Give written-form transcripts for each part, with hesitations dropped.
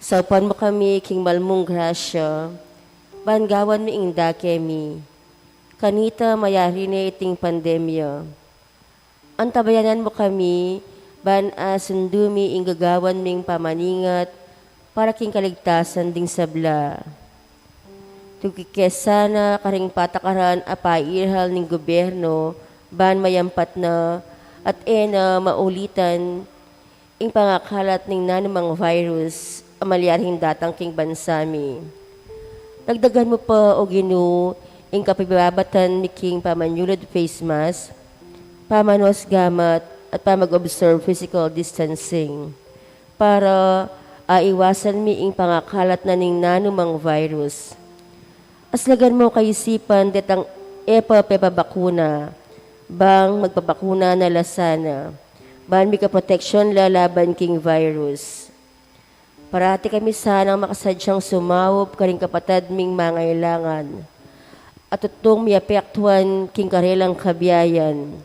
Saupan mo kami, King Malmong Grasya, bangawan mi ingda kemi, kanita mayari na iting pandemya. Antabayanan mo kami, ban asundumi inggagawan ming pamaningat, para king kaligtasan ding sabla. Tukikesana karing patakaran apairhal ning gobyerno, ban mayampat na, at ena maulitan, ing pangakalat ning nanumang virus, amalyarhin datang king bansami. Dagdagan mo pa o Ginoo ing kapibabatan ni king pamanyulod face mask, pamanos gamat at pamag-observe physical distancing para aiwasan mi ing pangakalat na ning nanumang virus. Aslagan mo kaisipan detang pepa bakuna, bang magpabakuna na lasana, ban mi ka protection lalaban king virus. Parati kami sanang makasadyang sumawop karing kapatad ming mangailangan. At tutong miapektuan king karelang kabiyayan.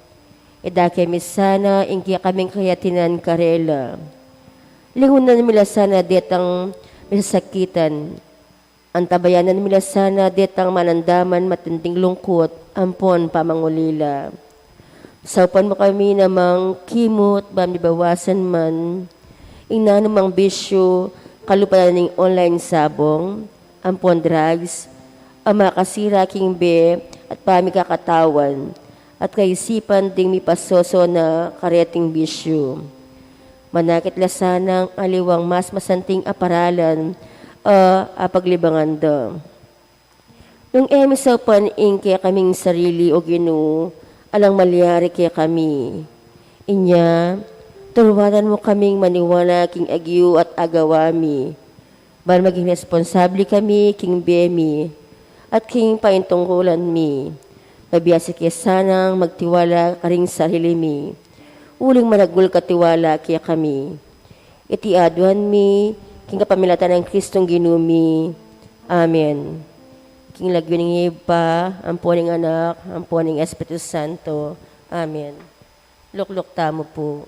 Ida kami sana ingkya kaming kayatinan karela. Lingunan mila sana detang misasakitan. Antabayanan mila sana detang manandaman matinding lungkot ampon pamangulila. Saupan mo kami namang kimot ba mibawasan man inanumang bisyo, kalupanan ng online sabong, ampon drugs, ang makasira king be at pamikakatawan, at kaisipan ding mipasoso na kareting bisyo. Manakit lasanang aliwang mas masanting aparalan, apaglibangan da. Nung emisaw pan kaya kaming sarili o Ginoo, alang malyari kaya kami. Inya, turuwanan mo kaming maniwala king agyo at agawami. Ban maging responsable kami king bemi at king paintungkulan mi. Mabiyasi kaya sanang magtiwala karing sarili mi. Uling managul katiwala kaya kami. Iti aduan mi king kapamilatan ng Kristong Ginumi. Amen. King lagyo ng iba, amponing anak, amponing Espiritu Santo. Amen. Lukluk tamo po.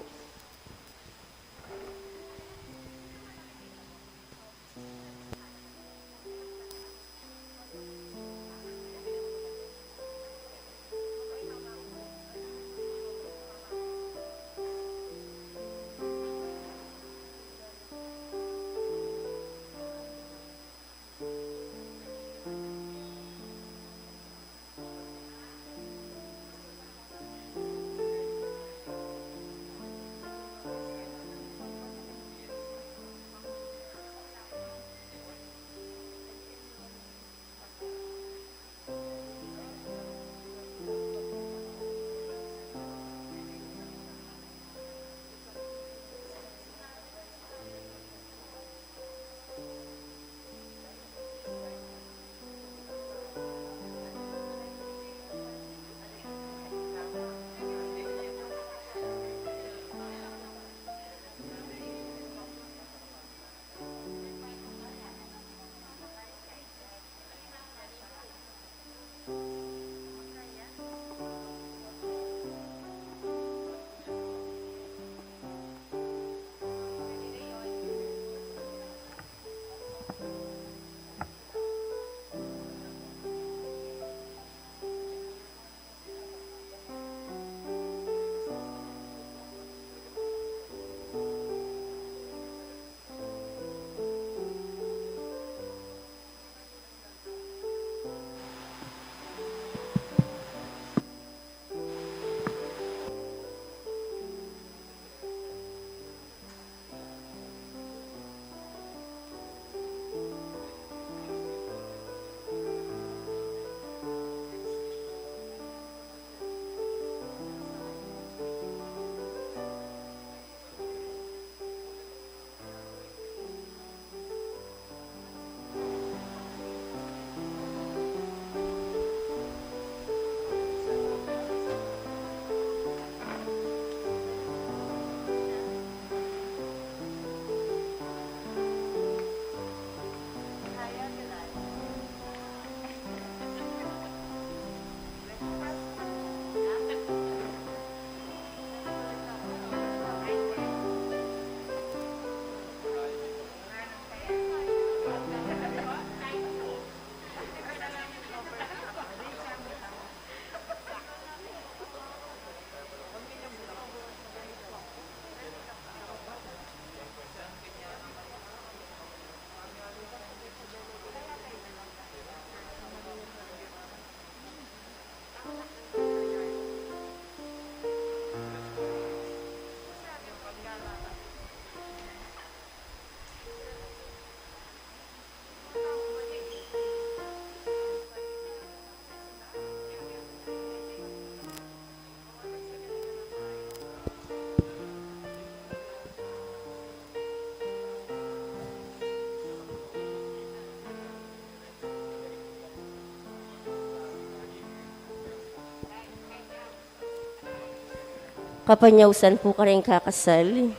Kapanyausan po ka rin kakasal.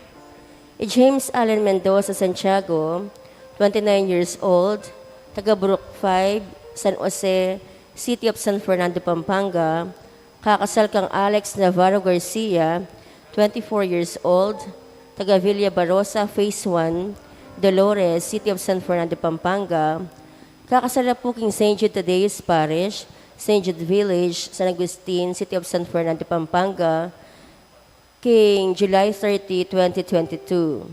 James Allen Mendoza Santiago, 29 years old, taga Brook 5, San Jose, City of San Fernando, Pampanga. Kakasal kang Alex Navarro Garcia, 24 years old, taga Villa Barosa, Phase 1, Dolores, City of San Fernando, Pampanga. Kakasal na po king St. Jude Tadeus Parish, St. Jude Village, San Agustin, City of San Fernando, Pampanga, King July 30, 2022.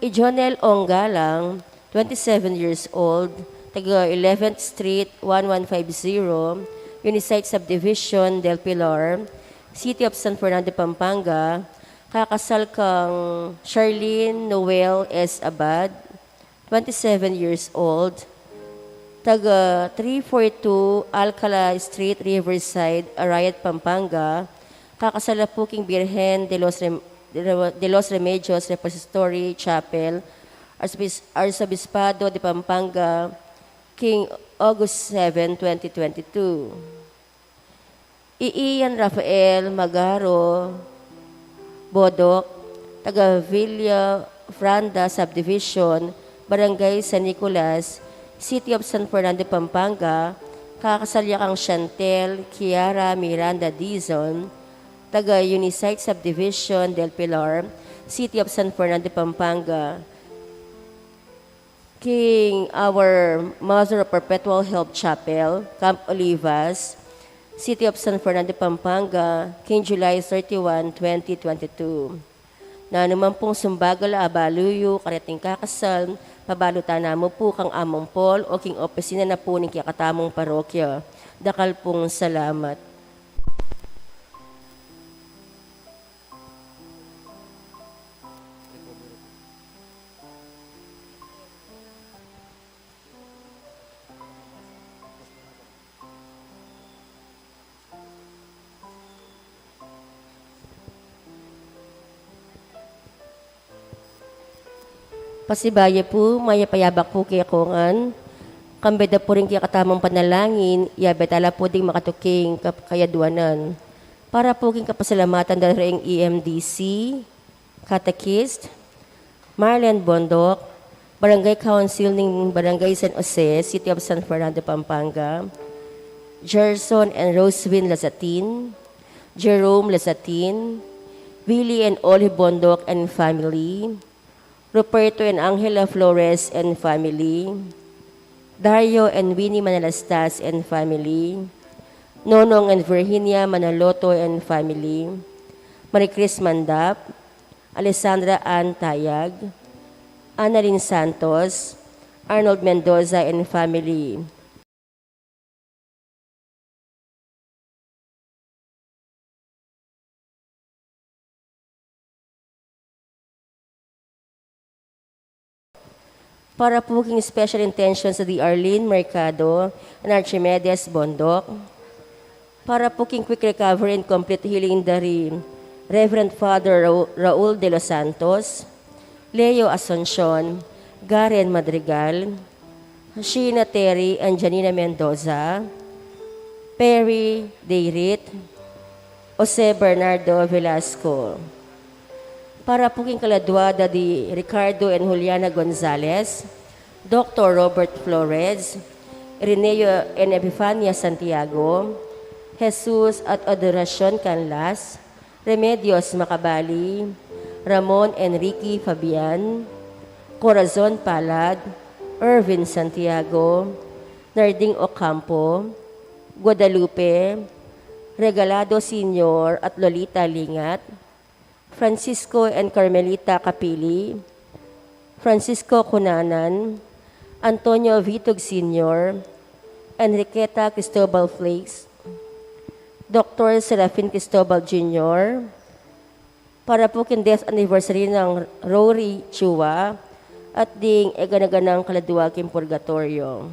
Ijonel Onggalang, 27 years old, taga 11th Street, 1150, Unisite Subdivision, Del Pilar, City of San Fernando, Pampanga. Kakasal kang Charlene Noel S. Abad, 27 years old, taga 342 Alcala Street, Riverside, Arayat, Pampanga. Kakasal na po king Birhen de los Remedios Repository Chapel, Arzobispado de Pampanga, King August 7, 2022. Ian Rafael Magaro Bodok, taga Villa Franda Subdivision, Barangay San Nicolas, City of San Fernando, Pampanga. Kakasalya kang Chantel Kiara Miranda Dizon, taga Unisite Subdivision, Del Pilar, City of San Fernando, Pampanga. King Our Mother of Perpetual Help Chapel, Camp Olivas, City of San Fernando, Pampanga, King July 31, 2022. Na naman pong sumbagal abaluyo, karating kakasal, pabalutan na mo po kang among Paul o king opisina na po ng kakatamong parokya. Dakal pong salamat. Pasibaya po, maya payabak po kaya kongan. Kambeda po rin kaya katamang panalangin, yabetala po ding makatuking kayaduanan. Para po king kapasalamatan dahil ring EMDC, Catechist, Marlene Bondok, Barangay Council ng Barangay San Jose, City of San Fernando, Pampanga, Gerson and Rosevin Lazatin, Jerome Lazatin, Willie and Oli Bondok and family, Ruperto and Angela Flores and family, Dario and Winnie Manalastas and family, Nonong and Virginia Manaloto and family, Maricris Mandap, Alessandra Ann Tayag, Annalyn Santos, Arnold Mendoza and family. Para po king special intention sa the Arlene Mercado and Archimedes Bondok. Para po king quick recovery and complete healing dari Reverend Father Raul de los Santos, Leo Asuncion, Garen Madrigal, Sheena Terry and Janina Mendoza, Perry Deirit, Jose Bernardo Velasco. Para po king kaladwada di Ricardo and Juliana Gonzalez, Dr. Robert Flores, Ireneo and Epifania Santiago, Jesus at Adoracion Canlas, Remedios Macabali, Ramon Enrique Fabian, Corazon Palad, Irvin Santiago, Narding Ocampo, Guadalupe, Regalado Senior at Lolita Lingat, Francisco and Carmelita Capili, Francisco Cunanan, Antonio Vitog Sr., Enriqueta Cristobal Flakes, Dr. Serafin Cristobal Jr., para po kin death anniversary ng Rory Chua at ding eganaganang kaladuaking purgatorio.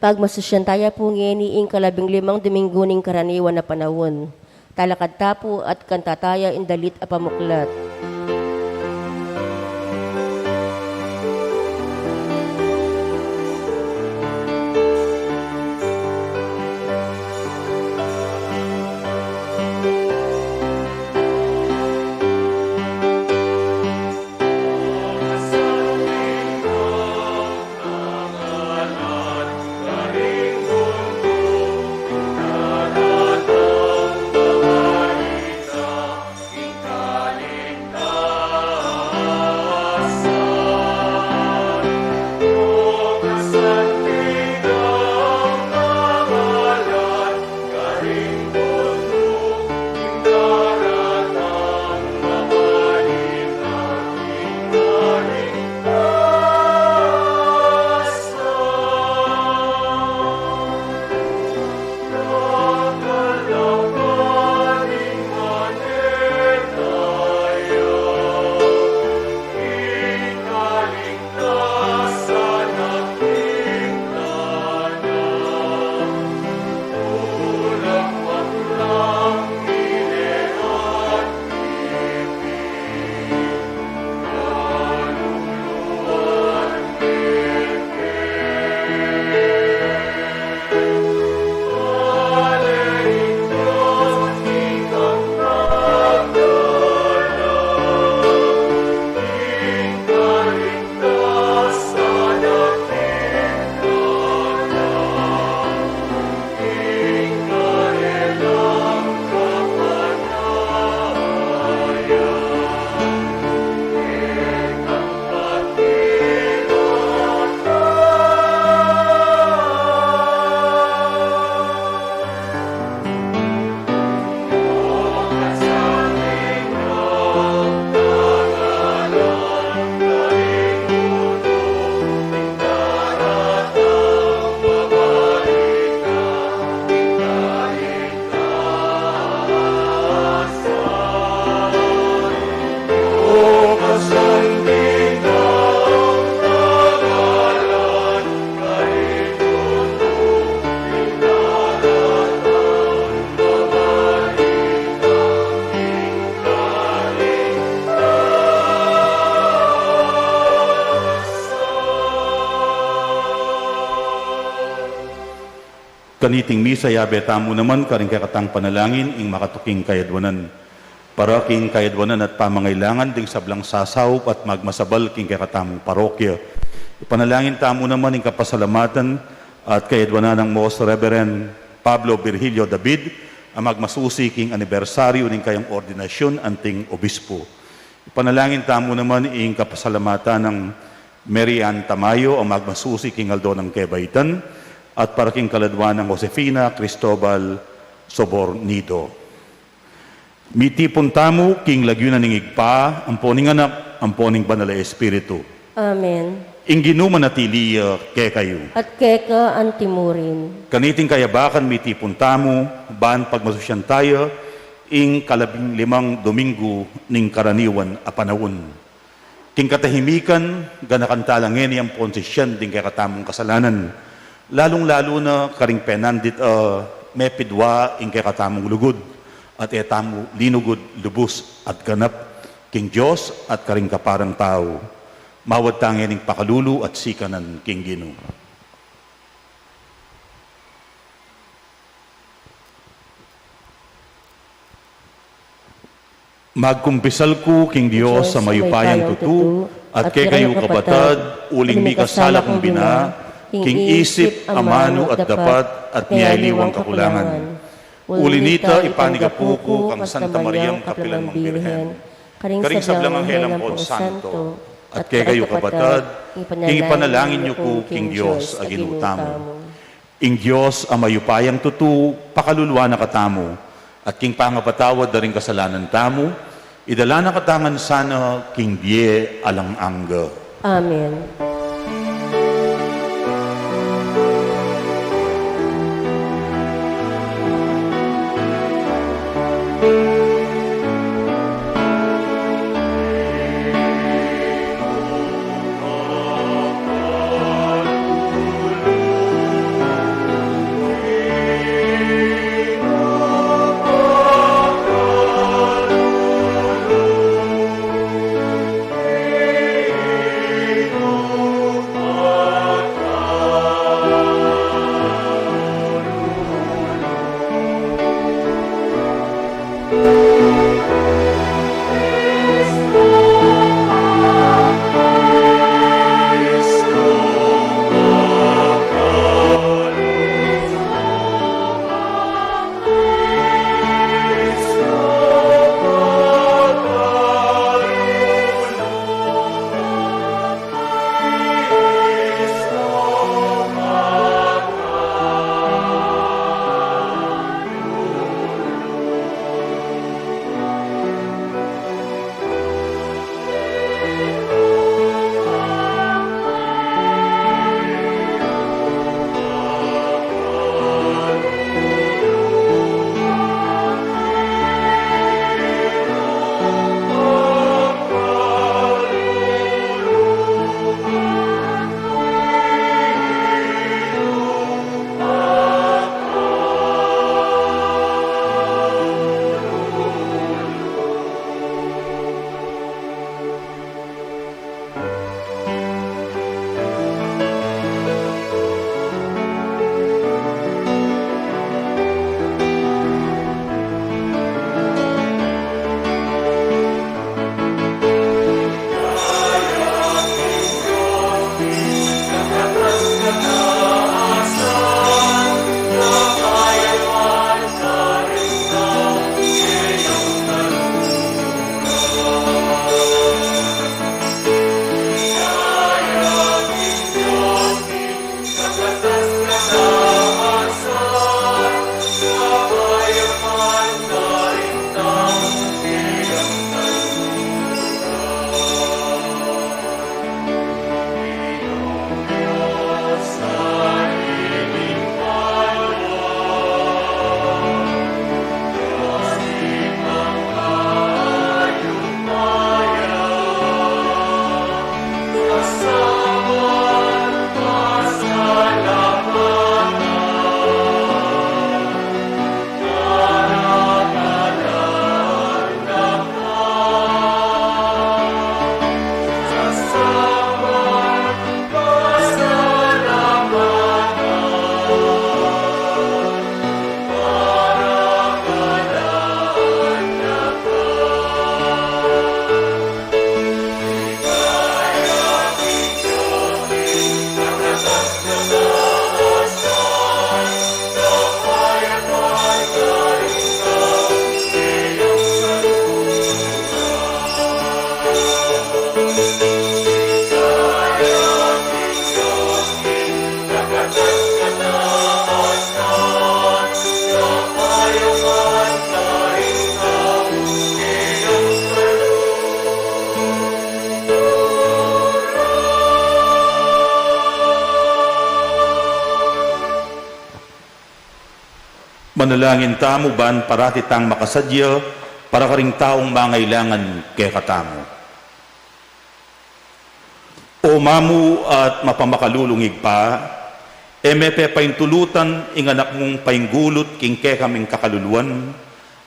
Pagmasusyantaya po ngeni ing 15 Domingo ning karaniwan na panahon. Talakad tapo at kantataya indalit a pamuklat. Kaniting misa yabe tamo naman karing kakatang panalangin ing makatuking kayadwanan. Para king kayadwanan at pamangailangan ding sablang sasaw at magmasabal king kakatamong parokya. Ipanalangin tamo naman ing kapasalamatan at kayadwanan ng Most Reverend Pablo Virgilio David ang magmasusi king anibersaryo ning kayang ordinasyon anting obispo. Ipanalangin tamo naman ing kapasalamatan ng Mary Ann Tamayo ang magmasusi king Aldo ng Quebaitan at para king kaladwan ng Josefina Cristobal Sobornido. Mitipon tamo king lagyunan ning igpa, amponing anak, amponing banal na espiritu. Amen. Inginu manatili ke kayo. At keka antimurin. Kaniting kayabakan mitipon tamo, ban pagmasusyan tayo, ing 15 Domingo ning karaniwan a panahon. King katahimikan, ganakantalangin ang ponsisyan ding kakatamong kasalanan. Lalong-lalo na karing penandit may pidwa ing kakatamong lugod at etamo linugod lubos at ganap king Diyos at karing kaparang tao. Mawad tangin ing pakalulu at sikanan king Ginoo. Magkumpisal ko king Diyos sa mayupayang tutu at kay kayo kapatad uling mi kasala kong bina king isip, amano at dapat at niyayliwang kakulangan. Ulinita ipanigapuko kang Santa Mariam Kapilang Birhen, karing sablang Anghelang Pon Santo, at kay kayo kapatad, king ipanalangin niyo ko king Diyos aginutamo. Ing Diyos ang mayupayang tutu, pakaluluwa na katamo, at king pangapatawad na rin kasalanan tamo, idala na katangan sana king die alang angga. Amen. Manalangin tamo ban parati tang makasadya para karing taong mangailangan kay katamo. O mamu at mapamakalulungig pa, emepe paintulutan ing anak mong painggulot king ke kaming kakaluluan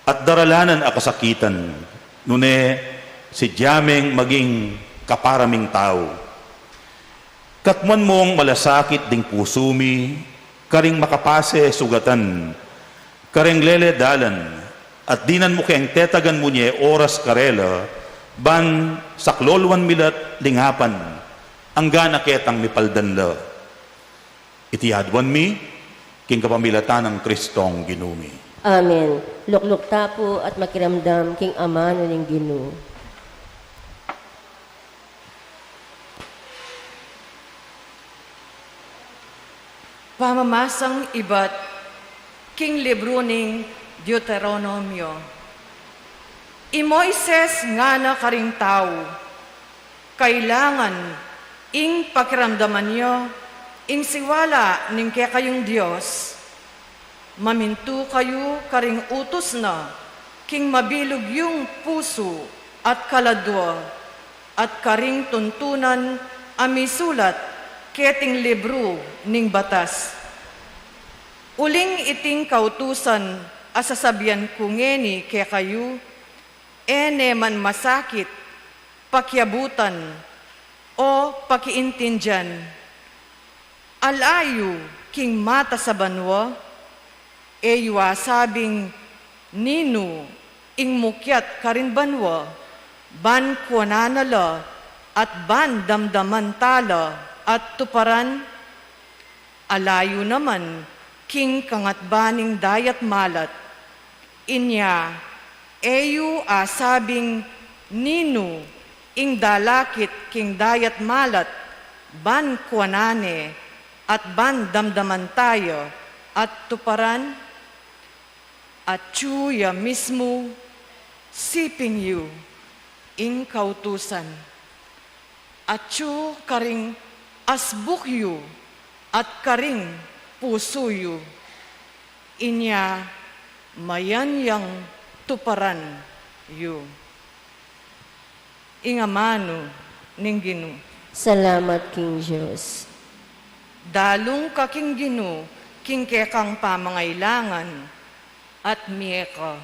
at daralanan a kasakitan, nune si Jameng maging kaparaming tao. Katman mong malasakit ding pusumi, karing makapase sugatan, karing lele dalan, at dinan mo kayang tetagan mo niya oras karela, ban saklolwan milat lingapan, ang gana ketang mipaldan la. Itihadwan mi, king kapamilatan ng Kristong ginumi. Amen. Lukluk tapo at makiramdam king Ama ng Ginoo. Pamamasang iba't king libro ning Deuteronomio. I Moises nga na karing tao, kailangan ing pakiramdaman nyo, ing siwala ning kaya kayong Diyos, mamintu kayo karing utos na, king mabilog yung puso at kaladwa, at karing tuntunan amisulat keting libro ning batas. Uling iting kautusan asasabihan kungeni kaya kayo, ene man masakit, pakyabutan, o pakiintindyan. Alayo king mata sa banwa, eywa sabing nino ing mukyat karin banwa, ban kuananala at ban damdaman tala at tuparan. Alayo naman king kangatbaning dayat malat, inya eyu asabing nino ing dalakit king dayat malat, ban kuanane at ban damdaman tayo at tuparan. At chuya mismo siping yu ing kautusan. At chu karing asbuk yu at karing puso yu. Inya mayan yang tuparan yu. Ingamano ning Ginoo. Salamat king Diyos. Dalong kaking Ginoo, king kekang pamangailangan, at miyeka.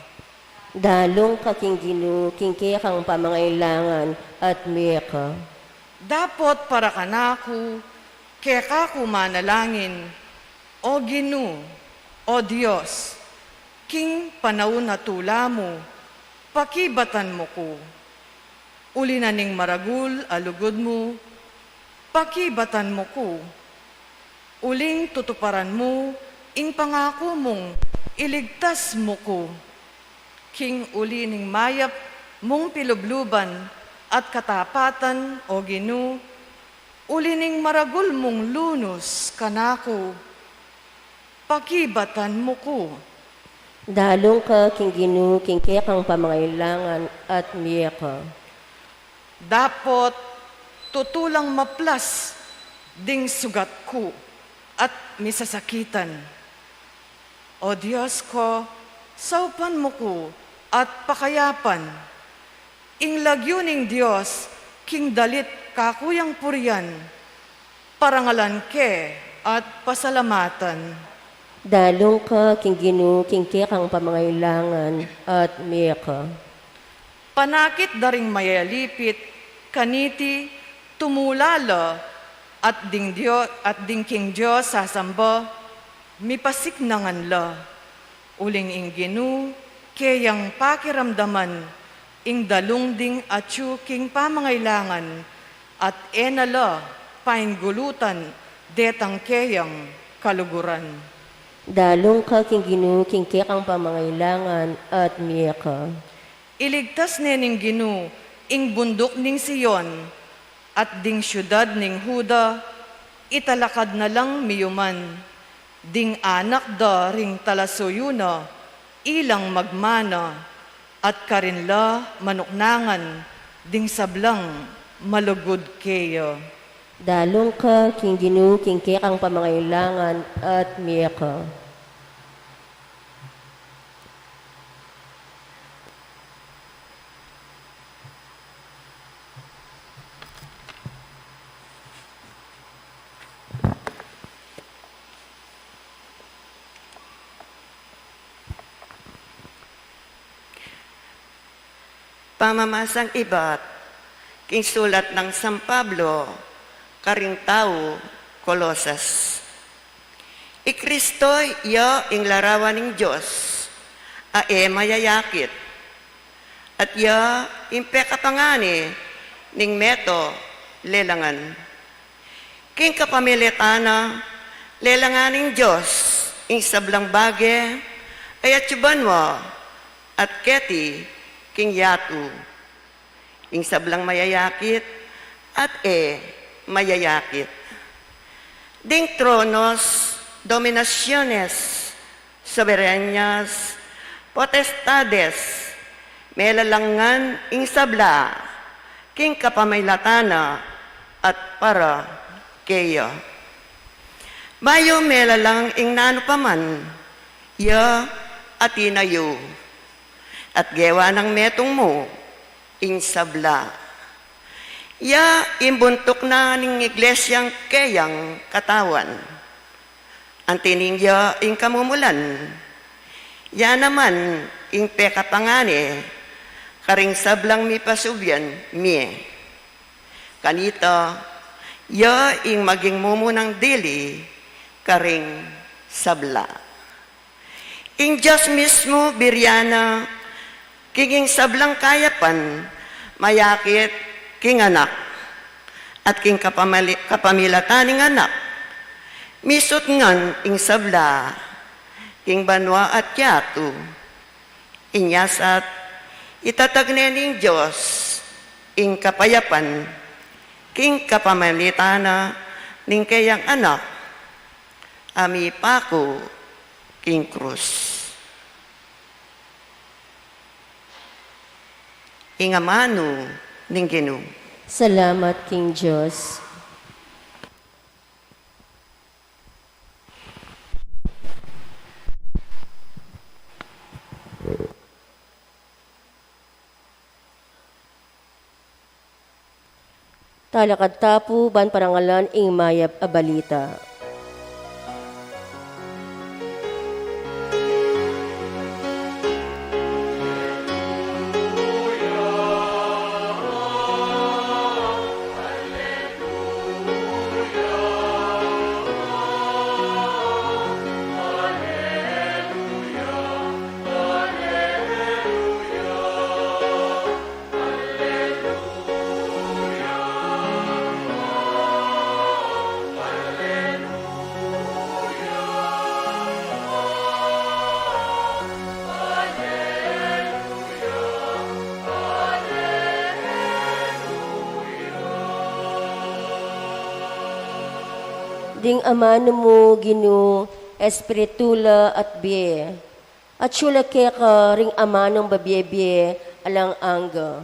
Dalong kaking Ginoo, king kang pamangailangan at miyeka. Dapot para kanako, keka ko manalangin, o Ginoo, o Diyos, king panahon na tula mo, pakibatan mo ko. Uli na ning maragul, alugod mo, pakibatan mo ko. Uling tutuparan mo, ing pangako mong iligtas mo ko. King uli ning mayap mong pilubluban at katapatan, o Ginoo, uli ning maragul mong lunos kanako, pakibatan mo ko. Dalong ka king Ginoo, king kang pamangailangan at miyeka. Dapot tutulang maplas ding sugat ko at misasakitan. O Diyos ko, saupan mo ko at pakayapan. Ing lagyuning Diyos, king dalit kakuyang purian, parangalan ke at pasalamatan. Dalong ka king Ginoo, king kang pamangailangan at miyeka. Panakit daring mayalipit, kaniti, tumulala, at ding king Diyos sasamba, mipasiknangan la. Uling ing Ginoo, kayang pakiramdaman, ing dalungding atyu king pamangailangan, at enala, painggulutan, detang kayang kaluguran. Dalong ka king Ginoo, king kang pamangailangan at miyeka. Iligtas nening Ginoo, ing bundok ning Sion, at ding syudad ning Huda, italakad na lang miyuman. Ding anak da ring talasuyuna, ilang magmana, at karinla manuknangan, ding sablang malugod keyo. Dalong ka king Ginoo, king kang pamangailangan at miyeka. pamamasang iba't king sulat ng San Pablo, karing tao, Kolosas. Ikristoy yo ing larawan ng Diyos, ae mayayakit, at yo ing pekapangani ning meto lelangan. King kapamilitana, lelanganing Diyos, ing sablang bage, ay atsuban mo, at keti, king yatu, ing sablang mayayakit, at mayayakit. Ding tronos, dominaciones, soberanyas, potestades, melalangan ing sabla, king kapamailatana, at para keyo. Bayo melalang ing nano paman, ya atinayo, at gewa ng metong mo, ing sabla. Ya imbuntok na ning iglesyang keyang katawan. Antiningya ing kamumulan. Ya naman ing pekapangani, karing sablang mi pasubyan mi. Kanito, ya ing maging mumunang dili, karing sabla. Ing Diyos mismo, biryana, kinging sablang kayapan, mayakit, king anak, at king kapamilataning anak, misot ngan ing sabla, king banwa at yatu, inyasat, itatagne ning Diyos, ing kapayapan, king kapamilitana, ning kayang anak, ami pako, king krus. Ing amano, ning Ginoo. Salamat, King Diyos. Talakad tapu, ban parangalan, ing mayap abalita. Ding amano mo, Ginoo, espiritula at biye. At syula keka ring amanong babye alang angga.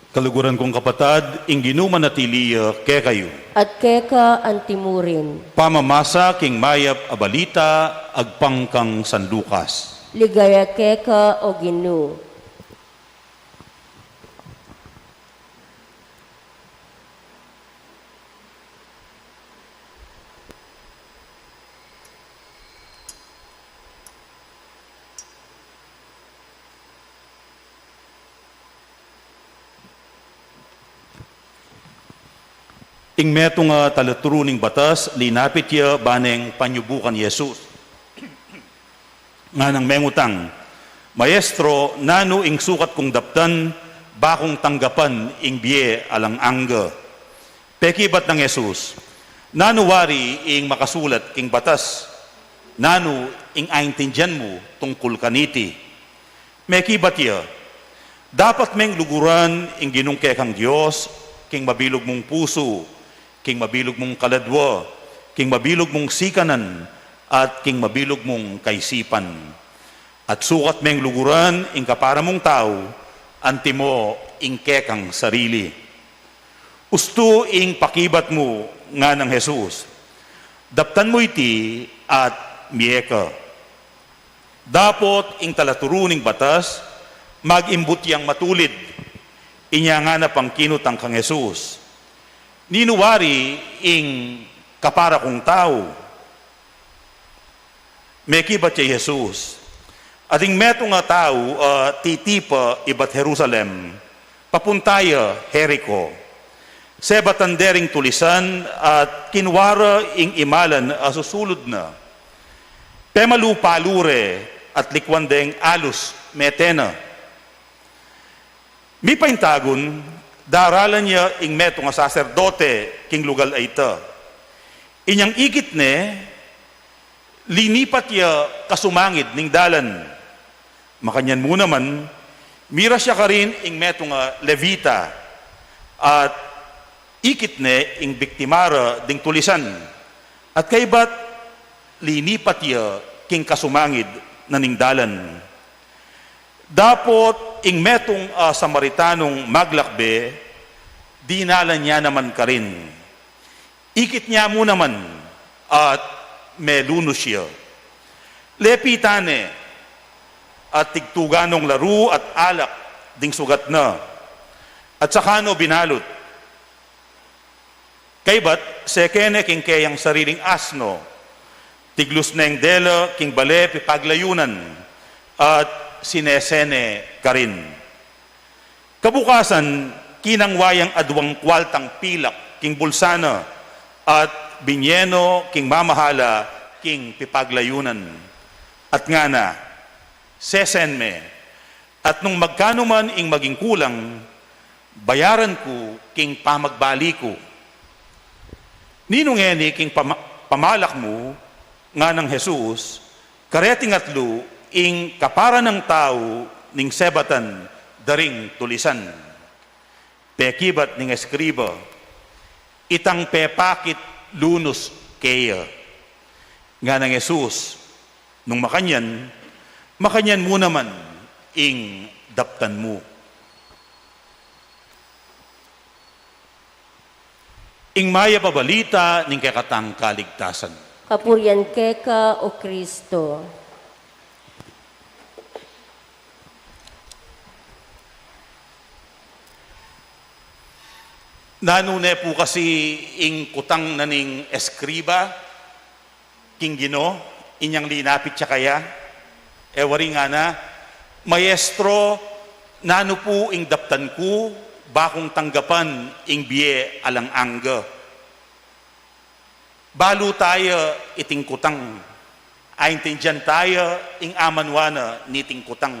Kaluguran kong kapatad, ing ginuman na tiliya ke kayo. At keka antimurin. Pamamasa king mayap abalita, agpangkang sandukas. Ligaya keka o Ginoo. Ing metong talaturo ning batas, linapit ya baneng panyubukan Yesus. Nga nang mengutang, Maestro, nano ing sukat kong daptan, bakong tanggapan ing biye alang angga. Pekibat ng Yesus, nano wari ing makasulat king batas, nano ing aintindyan mo tungkol kaniti. Mekibat ya, dapat meng luguran ing ginungke kang Diyos, king mabilog mong puso, king mabilog mong kaladwa, king mabilog mong sikanan, at king mabilog mong kaisipan. At sukat meng luguran, ing kapara mong tao, antimo ing kekang sarili. Usto ing pakibat mo nga ng Jesus. Daptan mo iti at miyeka. Dapot ing talaturuning batas, mag-imbut yang matulid. Inya nga na pangkinutang kang Jesus. Ninuwari ing kapara kong tao. Mekibat siya Jesus. Ating meto nga tao, titipa ibat Jerusalem, papuntaya Jericho. Sebatandering tulisan at kinwara ing imalan susulod na. Pemalupalure at likwandeng alus metena. Mi paintagon, daralan niya ing meto nga saserdote king lugal ay ita. Inyang ikit ne, linipat niya kasumangid ning dalan. Makanyan mo naman, mira siya ka rin ing meto nga levita at ikit ne ing biktimara ding tulisan. At kaybat linipat niya king kasumangid na ning dalan. Dapot ing metong Samaritanong maglakbe, dinalan niya naman ka rin. Ikit niya mo naman at meluno siya. Lepitane at tigtuganong laro at alak ding sugat na. At sakano binalot. Kaybat, sekene king kayang sariling asno, tiglus na yung dela king bale pipaglayunan at sinesene karin. Kabukasan, kinangwayang adwang kwaltang pilak king bulsana at binyeno king mamahala king pipaglayunan. At nga na, sesenme, at nung magkano man ing maging kulang, bayaran ko king pamagbali ko. Ninungeni king pamalak mo nga ng Jesus, kareting atlo ing kapara ng tao ning sebatan daring tulisan. Pekibat ning eskriba, itang pepakit lunos kaya. Nga ng Jesus, nung makanyan mo naman ing daptan mo. Ing maya pabalita ning kakatang kaligtasan. Kapurian keka o Kristo. Nanune po kasi ing kutang naning eskriba, king Gino, inyang linapit siya kaya, wari nga na, Maestro, nano po ing daptan ko, bakong tanggapan ing biye alang angga. Balo tayo iting kutang, aintindyan tayo ing amanwana niting kutang.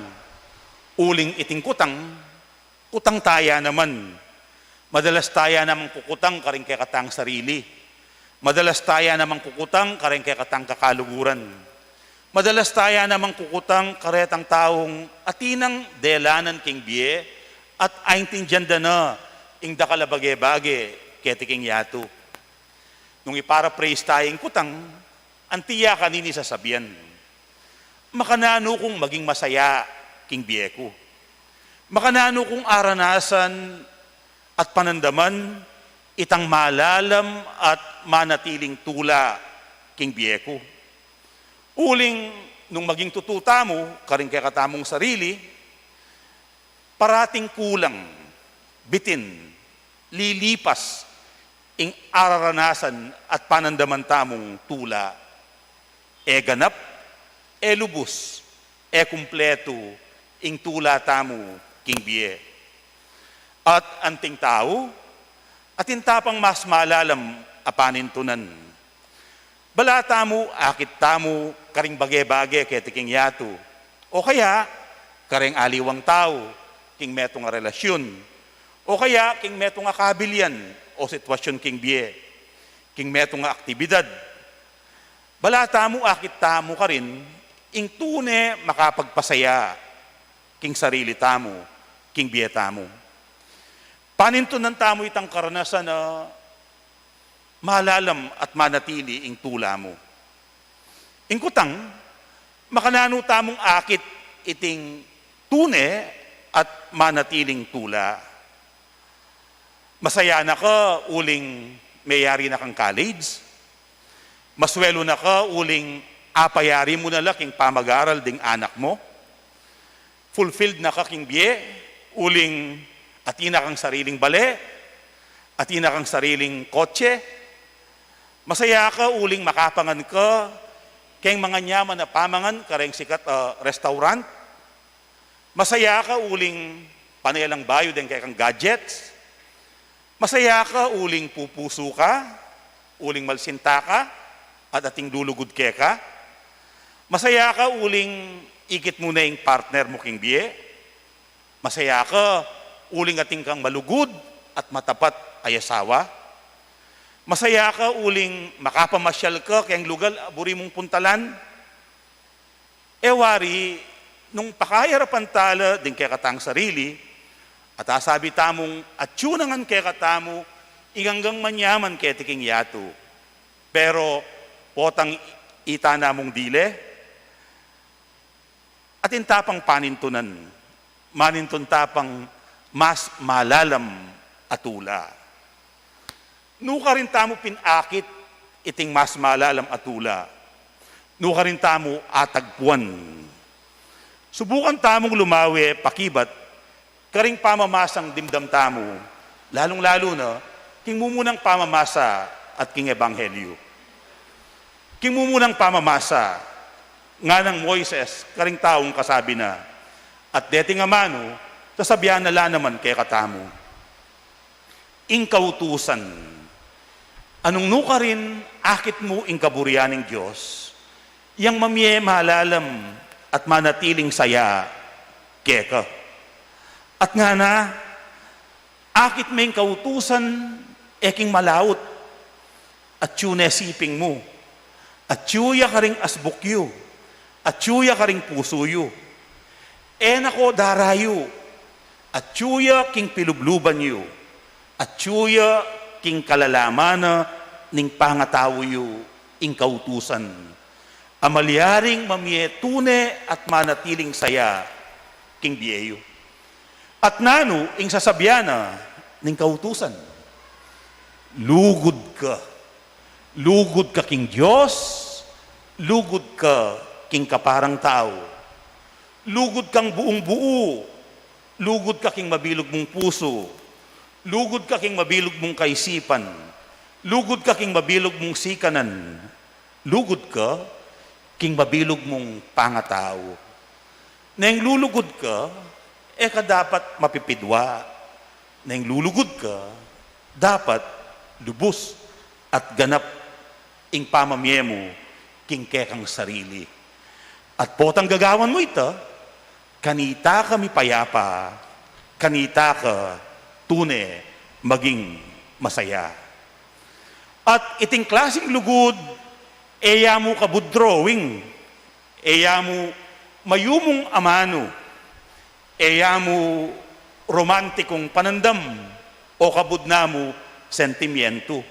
Uling iting kutang, kutang taya naman. Madalas taya namang kukutang karing kay katang sarili. Madalas taya namang kukutang karing kay katang kakaluguran. Madalas taya namang kukutang karetang taong atinang delanan king biye at aintindyan da na ing dakalabage-bage ketiking yato. Nung iparaphrase tayong kutang, antiya kanini sasabihan. Makanano kong maging masaya king biye ko. Makanano kong aranasan at panandaman itang malalam at manatiling tula king biye ko. Uling nung maging tututa mo, karing kay katamong sarili, parating kulang, bitin, lilipas, ing araranasan at panandaman tamong tula, ganap, lubos, kumpleto, ing tula tamo king biye. At anting tao, atin tapang mas malalam apanin tunan. Balata mo, akit tamo, karing bage-bage ketiking yato. O kaya, karing aliwang tao, king metong nga relasyon. O kaya, king metong nga kabilyan, o sitwasyon king biye. King metong nga aktibidad. Balata mo, akit tamo ka rin, ing tune makapagpasaya, king sarili tamo, king biye tamo. Panintunan tamo itang karanasan na malalam at manatili ing tula mo. Ing kutang, makanano tamong akit iting tune at manatiling tula. Masaya na ka uling mayari na kang college. Maswelo na ka uling apayari mo na laking pamag-aral ding anak mo. Fulfilled na ka king biye, uling atina kang sariling bale, atina kang sariling kotse. Masaya ka uling makapangan ka, kayong mga nyaman na pamangan, kareng sikat restaurant. Masaya ka uling panayalang bayo din kay kang gadgets. Masaya ka uling pupuso ka, uling malsinta ka, at ating lulugod ke ka. Masaya ka uling ikit mo na yung partner mo king biye. Masaya ka uling ating kang malugod at matapat ay asawa. Masaya ka uling makapamasyal ka kayang lugal aburi mong puntalan. Ewari, nung pakayarapan tala din kaya katang sarili, at asabi tamong atsyunangan kaya katamo, inganggang manyaman kaya tiking yato. Pero potang ita namong dile, at intapang panintunan, manintun tapang mas malalam atula. Nuka rin tamo pinakit iting mas malalam atula. Nuka rin tamo atagpuan. Subukan tamong lumawi, pakibat, karing pamamasang dimdam tamo, lalong-lalo na, king mumunang pamamasa at king ebanghelyo. King mumunang pamamasa, nga ng Moises, karing taong kasabi na, at deti nga mano, sasabihan na la naman kay katamo. Ing kautusan, anong nuka rin, akit mo ing kaburianing Diyos, yang mamye malalam at manatiling saya, keka. At nga na, akit may kautusan, eking malaut, at siping mo, at tsuya ka ring asbukyo, at tsuya ka ring pusuyo. Nako darayo, at tsuya king pilubluban yu, at tsuya king kalalamana ning pangatawo yu, ing kautusan. Amalyaring mamietune at manatiling saya, king biyeyo. At nano, ing sasabyana, ning kautusan. Lugod ka. Lugod ka king Diyos, lugod ka king kaparang tao. Lugod kang buong buo, lugod ka king mabilog mong puso, lugod ka king mabilog mong kaisipan, lugod ka king mabilog mong sikanan, lugod ka king mabilog mong pangatao. Nang lulugod ka, ka dapat mapipidwa. Nang lulugod ka, dapat lubos at ganap ing pamamye mo king kekang sarili. At potang gagawan mo ito, kanita kami payapa, kanita ka tune maging masaya. At iting klaseng lugod, eya mo kabudrowing, eya mo mayumong amano, eya mo romantikong panandam, o kabudna mo sentimiento.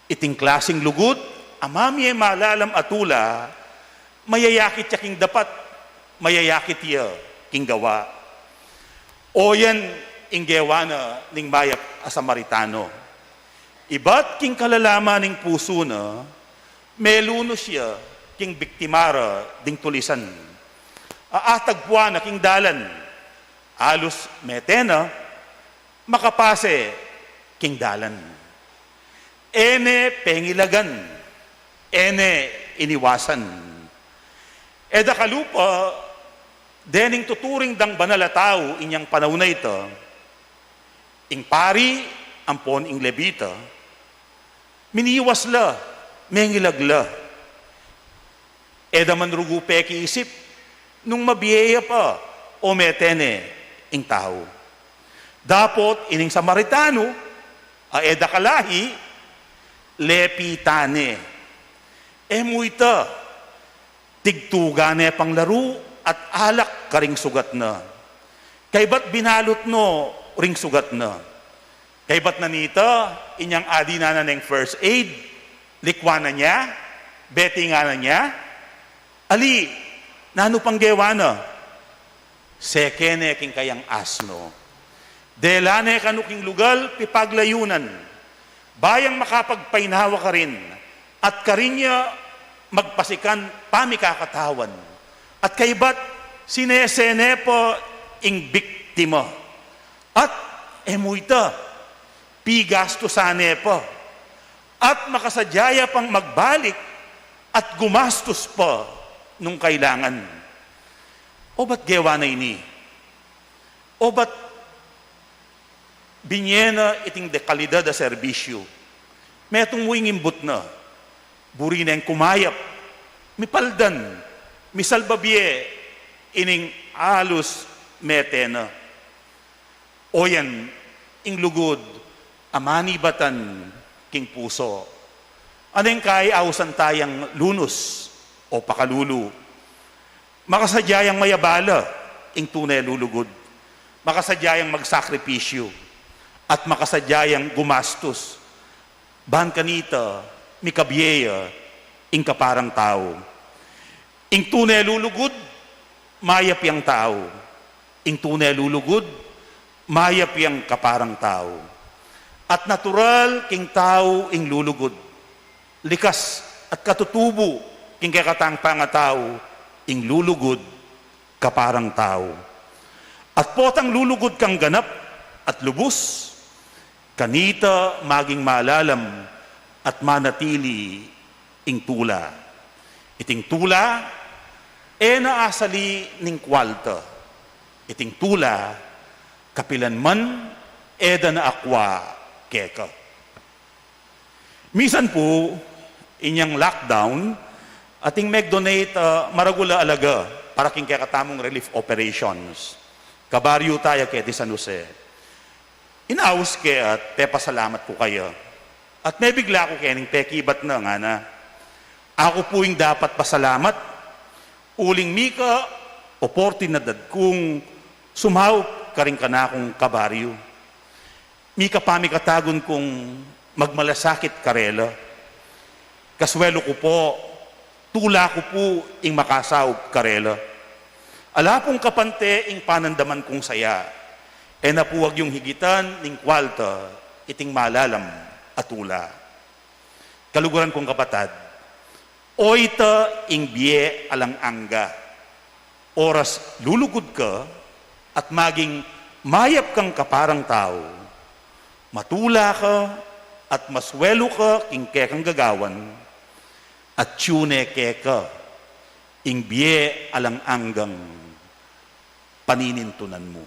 Iting klaseng lugod, amamye malalam atula, mayayakit siya king dapat, mayayakit iya king gawa. O yan, inggewa na ning mayap a Samaritano. Iba't king kalalama ning puso na, meluno siya king biktimara ding tulisan. Aatagpuan na king dalan, alos metena, makapase king dalan. Ene pengilagan, ene iniwasan. Eda kalupa, dening tuturing dang banalataw inyang panahon na ito, ing pari, ampon ing levita, miniwas la, mengilagla. Eda man rugu peki isip, nung mabiyeya pa, o metene ing tao. Dapot, ining Samaritano, eda kalahi, lepitane. Muita, tigtugane pang laro at alak karing sugat na. Kay ba't binalot no ring sugat na? Kay ba't nanita, inyang adi na ng first aid, likwana niya, beti nga na niya, ali, nano pang gewa na? Sekene king kayang asno. Delane kanuking lugal, pipaglayunan. Bayang makapagpainawa ka rin, at karinya magpasikan pamikakatawan. At kaybat sinesene po ing biktima. At emuita, pigasto sane po. At makasadyaya pang magbalik at gumastos po nung kailangan. O ba't gewa na ini? O ba't binyena iting dekalidad a serbisyo? Metong muing imbut na, buri na yung kumayap, mipaldan, misalbabye, ining alus metena. O yan, ing lugod, amani batan, king puso. Ano yung kay awsan tayang lunos o pakalulu? Makasadyayang mayabala, ing tunay lulugod. Makasadyayang magsakripisyo at makasadyayang gumastos. Bahan kanita, mikabyeya, ing kaparang tao. Ing tunay lulugod, mayap yang tao. Ing tunay lulugod, mayap yang kaparang tao. At natural king tao ing lulugod. Likas at katutubo king kakatang pangatao ing lulugod kaparang tao. At potang lulugod kang ganap at lubos, kanita maging malalam at manatili ing tula. Iting tula, naasali ning kwalta. Iting tula, kapilan man, eda na akwa keka. Misan po, inyang lockdown, ating mag-donate maragula alaga para king kakatamong relief operations. Kabaryo tayo kay di San Jose. Inaus ke at pasalamat po kayo. At may bigla ko kayo ning pekibat na nga na. Ako po yung dapat pasalamat. Uling mika, oportunidad kung sumahop ka rin ka na akong kabaryo. Mika pami katagon kung magmalasakit karela. Kaswelo ko po, tula ko po ing makasahop karela. Ala pong kapante ing panandaman kong saya, napuwag yung higitan ning kwalta, iting malalam atula. Kaluguran kong kapatad, oita ing biye alang angga, oras lulugod ka at maging mayap kang kaparang tao, matula ka at maswelo ka king kekang gagawan, at tune keka ing biye alang anggang paninintunan mo.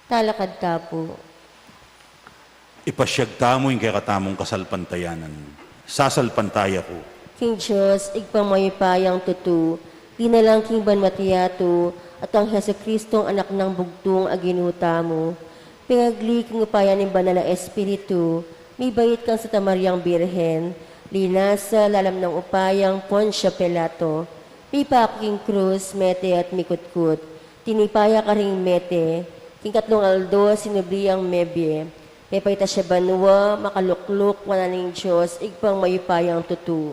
Talakad ka po. Ipasyagta mo yung kakatamong kasalpantayanan. Sasalpantaya ko. King Diyos, igpamaypayang tutu, dinalang king banmatiyato, at ang Heso Kristong anak ng bugtong aginuta mo. Pingagli king upayan ng Banala Espiritu, may bayit kang sa Tamaryang Birhen, linasa lalam ng upayang Poncio Pilato, may paking krus, mete at mikutkut, tinipaya ka ring mete, king katlong aldo, sinubriyang mebye, may paita siya banwa, makalukluk, wananing Diyos, igpang mayupayang tutu.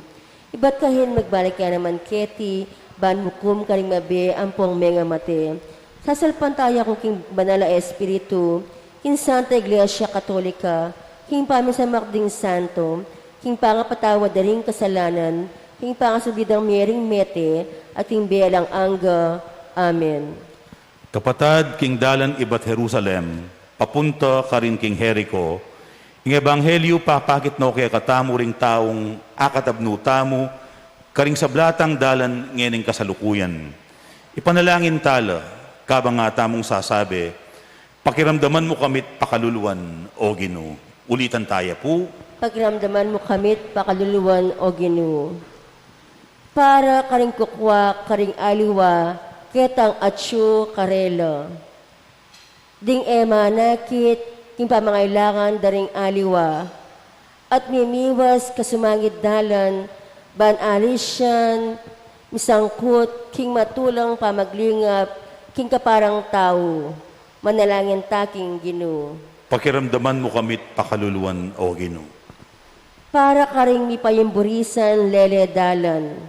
Iba't kahin magbalik ka naman keti, ban hukum karing mabe, ampong menga mate. Sasalpantaya kong king Banala Espiritu, king Santa Iglesia Katolika, king pamisamakding santo, king pangapatawa daring kasalanan, king pangasubidang mering mete, at king belang angga. Amen. Kapatad, king dalan iba't Jerusalem, papunta ka rin king Jericho, ing ebanghelyo papakit no kaya katamo ring taong akatabno tamo, karing sablatang dalan ngening kasalukuyan. Ipanalangin tala, kabang nga tamong sasabi, pakiramdaman mo kamit pakaluluan o Ginoo. Ulitan tayo po. Pagramdaman mo kamit pakaluluwan o Ginoo. Para karing kukwa, karing aliwa, ketang atsyo karela. Ding ema nakit, king pamangailangan daring aliwa, at mimiwas kasumangit dalan, ban alisyan, misangkut, king matulang pamaglingap, king kaparang tao, manalangin taking Ginoo. Pakiramdaman mo kamit pakaluluan o Ginoo. para ka ring mipayemburisan leledalan,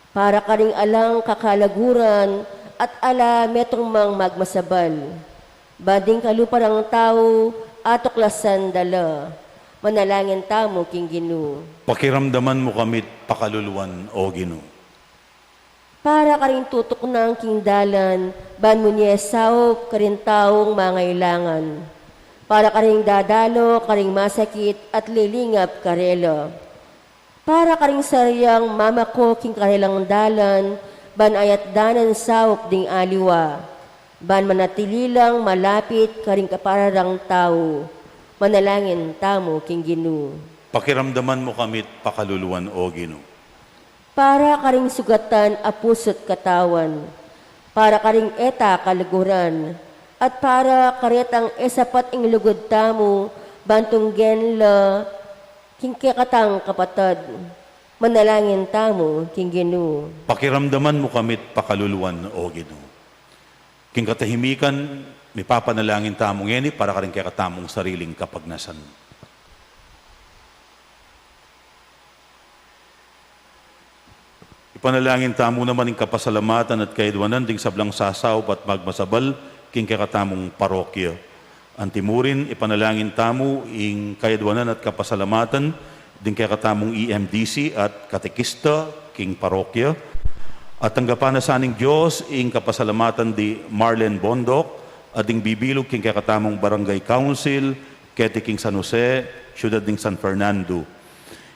para ka ring alang kakalaguran at ala metong mang magmasabal, bading kaluparang tao atuklasan dala, manalangin tamo king Ginoo. Pakiramdaman mo kami't pakaluluwan, O Ginoo. Para ka rin tutok ng kingdalan, ban mo niya sao ka rin taong mangailangan. Para ka rin dadalo, ka rin masakit at lilingap karela. Para ka rin saryang mamako king karelang dalan, ban ayat danan saok ding aliwa. Ban manatililang malapit ka rin kapararang tao. Manalangin tamo king Ginoo. Pakiramdaman mo kami't pakaluluwan, O Ginoo. Para ka ring sugatan a puso't katawan, para ka ring eta kalaguran, at para karetang esapat ing lugod tamo, bantong genla, kingkekatang kapatad, manalangin tamo, king Ginoo. Pakiramdaman mo kami't pakaluluwan, O Ginoo. King katahimikan, may papanalangin tamong yan para ka rin kaya katamong sariling kapagnasan. Ipanalangin tamo naman ng kapasalamatan at kaidwanan ding sablang sasaw at magmasabal king kakatamong parokya. Antimurin, ipanalangin tamo ing kaidwanan at kapasalamatan ding kakatamong EMDC at katekista king parokya. At tanggapan na saning Diyos ing kapasalamatan di Marlen Bondok at ding bibilog king kakatamong Barangay Council, Kete king San Jose, Siyudad ding San Fernando.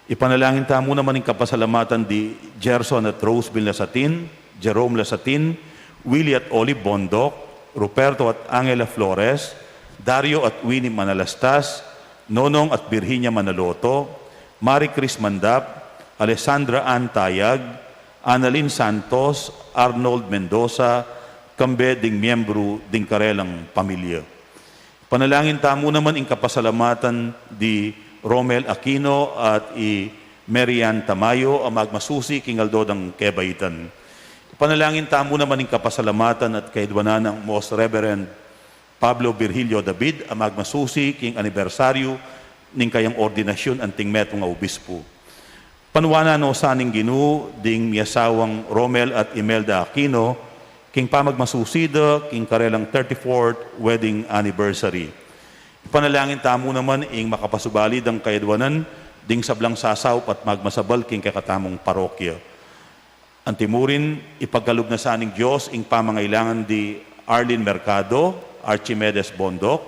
Ipanalangin tamo naman ng kapasalamatan di Gerson at Roseville Lasatin, Jerome Lasatin, Willie at Olive Bondok, Ruperto at Angela Flores, Dario at Winnie Manalastas, Nonong at Virginia Manaloto, Marie Chris Mandap, Alessandra Ann Tayag, Annalyn Santos, Arnold Mendoza, kambe ding miyembro ding karelang pamilya. Panalangin tamo naman ng kapasalamatan di Romel Aquino at Marian Tamayo ang magmasusi king Aldodang Kebaitan. Panalangin tamo naman ng kapasalamatan at kaidwanan ng Most Reverend Pablo Virgilio David ang magmasusi king anibersaryo ning kayang ordinasyon anting metong obispo. Panuwana no saning Ginoo ding miyasawang Romel at Imelda Aquino king pamagmasusida king karelang 34th wedding anniversary. Ipanalangin tamo naman ing makapasubalid ang kaidwanan ding sablang sasaw at magmasabal king kakatamong parokya. Antimurin, ipagkalog na saning Diyos ing pamangailangan di Arlene Mercado, Archimedes Bondok,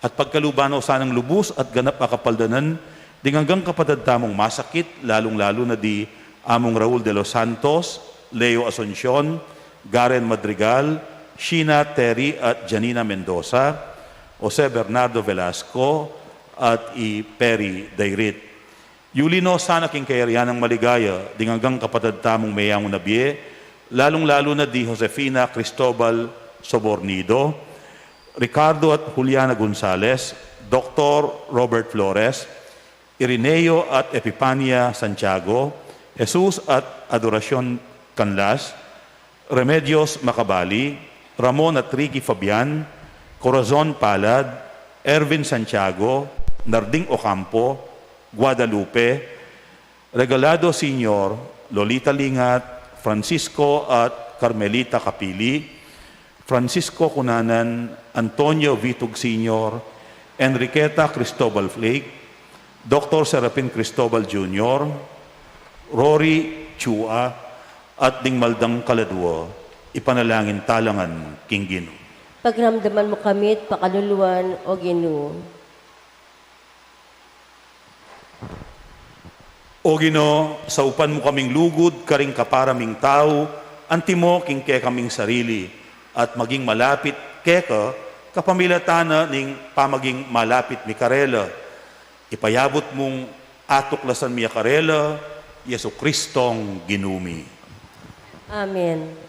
at pagkalubano sanang lubos at ganap akapaldanan ding hanggang kapatid tamong masakit, lalong-lalo na di among Raul de los Santos, Leo Asuncion, Garen Madrigal, Sheena Terry at Janina Mendoza, Jose Bernardo Velasco at Perry Dairit. Yulino sana king kayarihan ng maligaya, ding hanggang kapatid tamong mayang nabie, lalong-lalo na di Josefina Cristobal Sobornido, Ricardo at Juliana Gonzales, Dr. Robert Flores, Irineo at Epipania Santiago, Jesus at Adoracion Canlas, Remedios Macabali, Ramon at Ricky Fabian, Corazon Palad, Ervin Santiago, Narding Ocampo, Guadalupe, Regalado Senior, Lolita Lingat, Francisco at Carmelita Capili, Francisco Cunanan, Antonio Vitug Senior, Enriqueta Cristobal Flake, Dr. Serapin Cristobal Jr., Rory Chua, at Ding Maldang Kaladwa, ipanalangin talangan king Ginoo. Pagramdaman mo kami't pakaluluwan, O Ginoo. O Ginoo, sa upan mo kaming lugod, karing kaparaming tao, antimo king ke kaming sarili, at maging malapit keka, kapamilatana ning pamaging malapit mi karela. Ipayabot mong atuklasan mi karela, Yesu Kristong ginumi. Amen.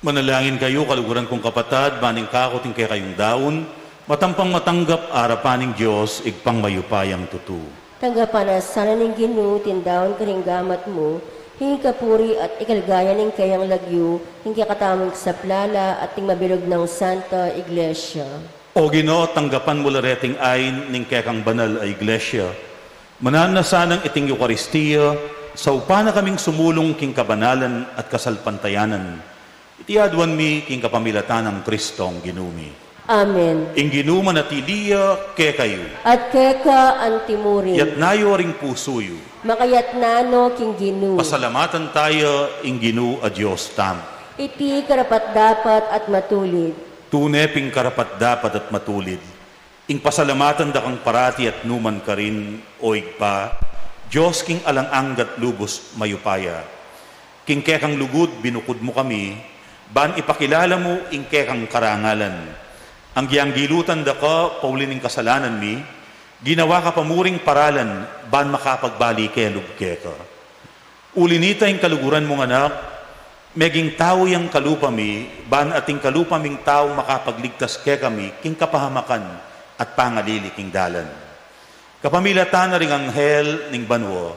Manalangin kayo, kaluguran kong kapatad, baning kakoting kay kayong daon, matampang matanggap arapaning Diyos, igpang mayupayang tutu. Tanggapan na sana ning Ginoo tindawon karing gamat mo, hingi kapuri at ikalgaya ning kayang lagyo, hingi katamang sa plala at ting mabilog ng Santa Iglesia. O Ginoo, tanggapan mo lareting ayn ning kekang banal ay iglesia. Manan na sanang iting Eukaristiya, sa upana kaming sumulong king kabanalan at kasalpantayanan. Itiadwan mi king kapamilatan ng Kristong ginumi. Amen. Ing ginuma na tiliya ke kayo. At keka antimuri, Yat nayo ring pusuyo. makayat nano king Ginoo. Pasalamatan tayo ing ginu a Diyos tam. Iti karapat dapat at matulid. Tuneping karapat dapat at matulid. Ing pasalamatan da kang parati at numan ka rin, oig pa, Diyos king alang-anggat lubos mayupaya. King kekang lugod binukod mo kami, ban ipakilala mo ing kekang karangalan. Ang giyang gilutan da ka, paulin ing kasalanan mi, ginawa ka pamuring paralan, ban makapagbali ke lubke ka. Ulinita ing kaluguran mong anak, meging tao yang kalupa mi, ban ating kalupa ming tao makapagligtas ke kami, king kapahamakan at pangalili king dalan. Kapamilatan na ring anghel ning banwo,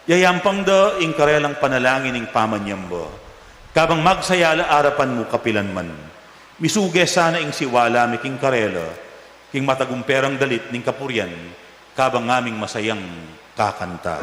yayampang da ing karelang panalangin ning pamanyambo, kabang magsayala arapan mo kapilan man. Misuge sana ing siwala mi king karela, king matagumperang dalit ning kapuryan, kabang ngaming masayang kakanta.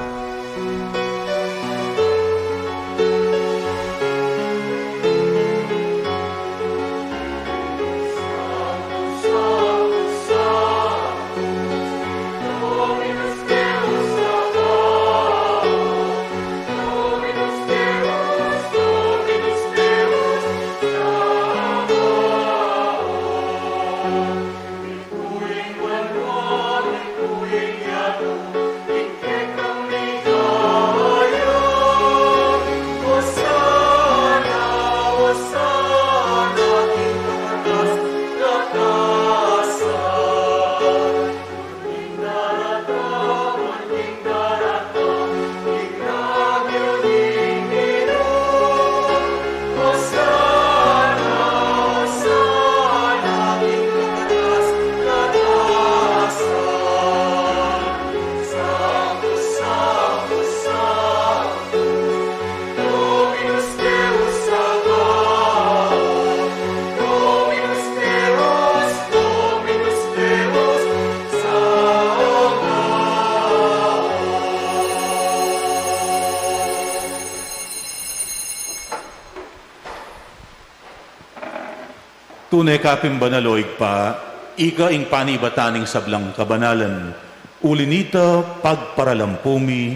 Tunay kapim banaloig pa, ika ing panibataning sablang kabanalan, ulinita pagparalampumi,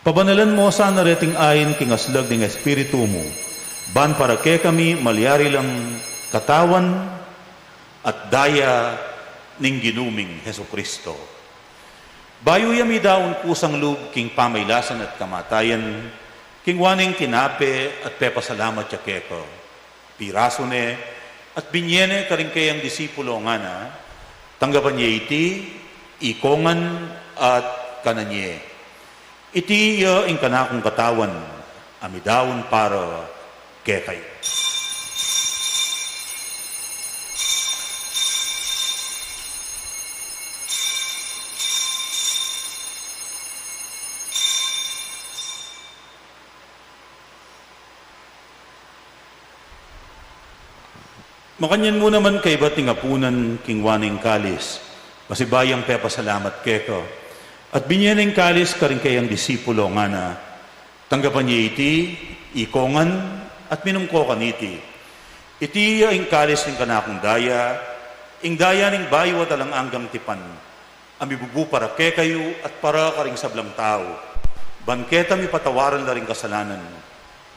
pabanalan mo sa nareting ayin king aslag ng espiritu mo, ban para ke kami malyari lang katawan at daya ning ginuming Heso Kristo. Bayo yami daon kusang lub king pamaylasan at kamatayan, king waning tinape at pepasalamat ya keko. Piraso ne, at binyene karing kayang disipulo nga na, tanggapan niya iti, ikongan at kananye. Iti ing kanakong katawan, amidawon para kekay. Makanyan mo naman kay bating apunan king waning kalis, pasibayang pepasalamat keko. At binyaneng kalis karing kayang disipulo nga na, tanggapan niya iti, ikongan, at minumko kaniti. Iti ing kalis ning kanakong daya, ing daya ning bayo at alang anggang tipan, amibubu para ke kayo at para karing sablang tao. Banketa mi patawaran na ring kasalanan.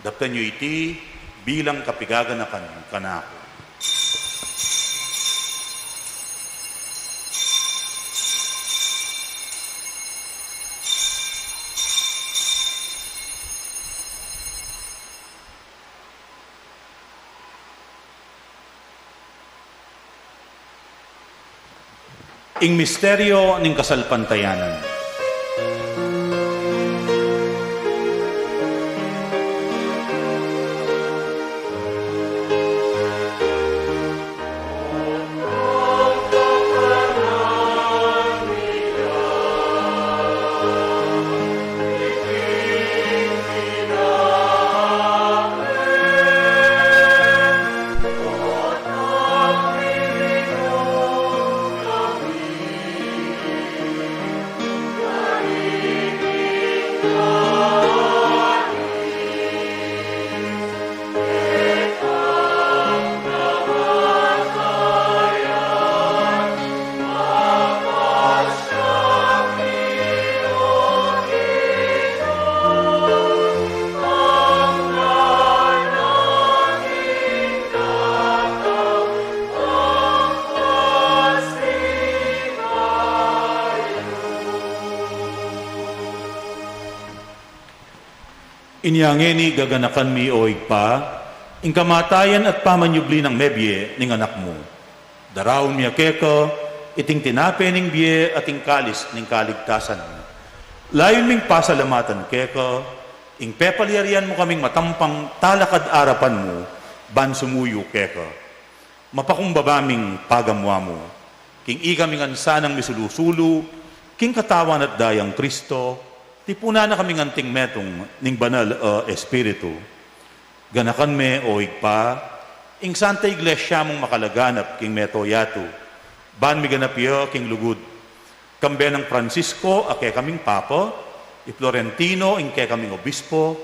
Daptan niyo iti, bilang kapigaganakan kanako. Ing misteryo ning kasalpantayanan. Inyangeni gaganakan mi o igpa, ing kamatayan at pamanyubli ng mebye ning anak mo. Darawon mi akeka, iting tinape ning biye at ing kalis ning kaligtasan. Layon ming pasalamatan keka, ing pepaliarian mo kaming matampang talakad arapan mo, ban sumuyo keka. Mapakumbabaming pagamwa mo, king ikaming ansanang misulusulu, king katawan at dayang Kristo, tipuna na kaming anting metong ning banal espiritu. Ganakan me o igpa, ing Santa Iglesia mong makalaganap king meto yato, ban mi ganapyo king lugud. Kambe ng Francisco, ake kaming papa, i Florentino, ing ke kaming obispo,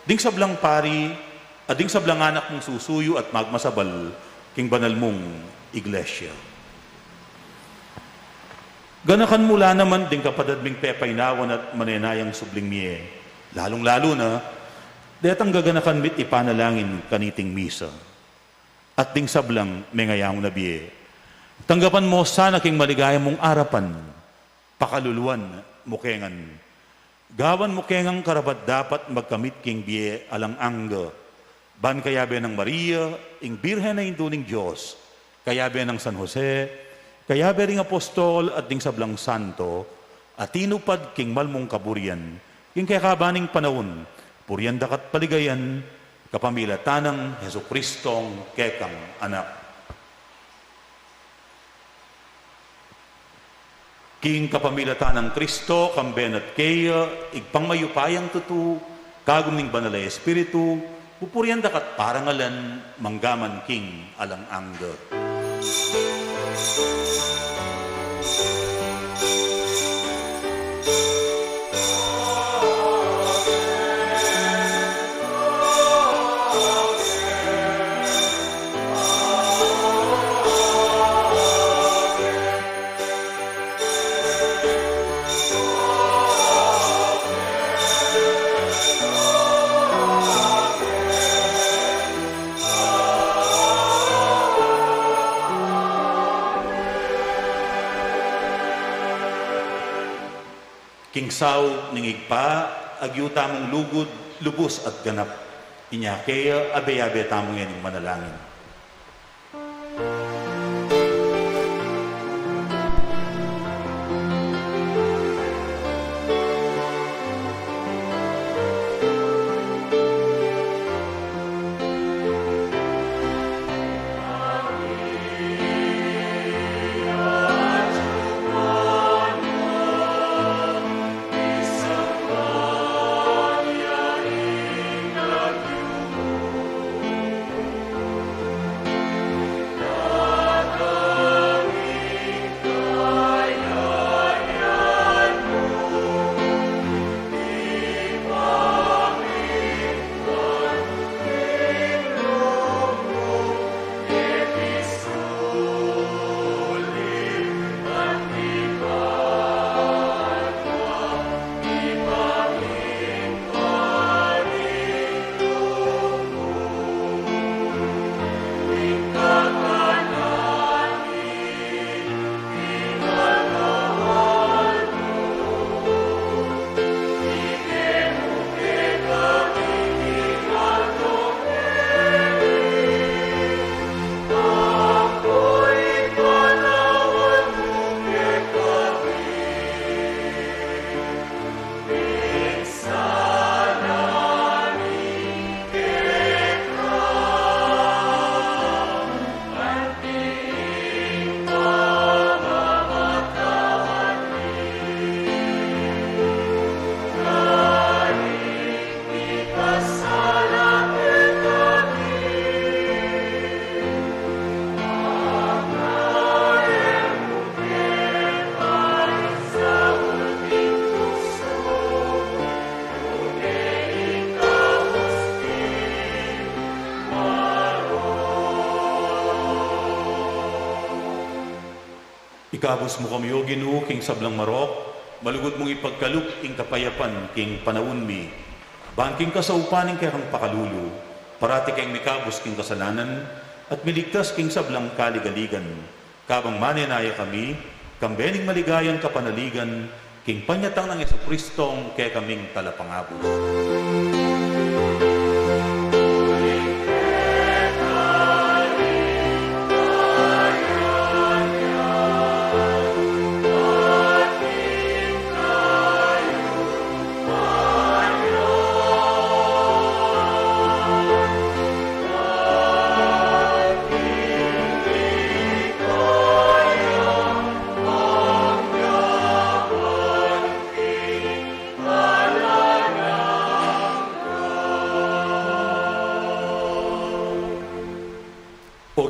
ding sablang pari, ading sablang anak mong susuyo at magmasabal, king banal mong iglesia. Ganakan mula naman ding kapadadming pepaynawan at manenayang subling miye. Lalong-lalo na, detang gaganakan mit ipanalangin kaniting misa. At ding sablang mengayang na biye. Tanggapan mo sana king maligaya mong arapan, pakaluluan mukengan. Gawan mukengang karabat dapat magkamit king biye alang angga. Ban kayabe ng Maria, ing Birhen na induning Diyos, kayabe ng San Jose, kayabe ring apostol at ding sablang santo, at tinupad king malmong kaburian, king kakabaning panahon, puryan dakat paligayan, kapamilatanang Heso Kristong kekang anak. King kapamilatan ng Kristo, kamben at kaya, igpangmayupayang tutu, kagum ning banal ay espiritu, pupurian dakat parangalan, manggaman king alang angga. King Sao ningigpa, agyuta mong lugod, lubos at ganap. Inyakea, abe-abe tamong yan yung manalangin. Ikabos mo kami o Ginoo king sablang marok, malugod mong ipagkalup king kapayapan king panawon mi. Bangking kasaupaning kay kang pakalulu, parati kayong mikabos king kasalanan, at miligtas king sablang kaligaligan. Kabang manenaya kami, kambening maligayan kapanaligan, king panyatang ng Jesucristong kay kaming talapangabos.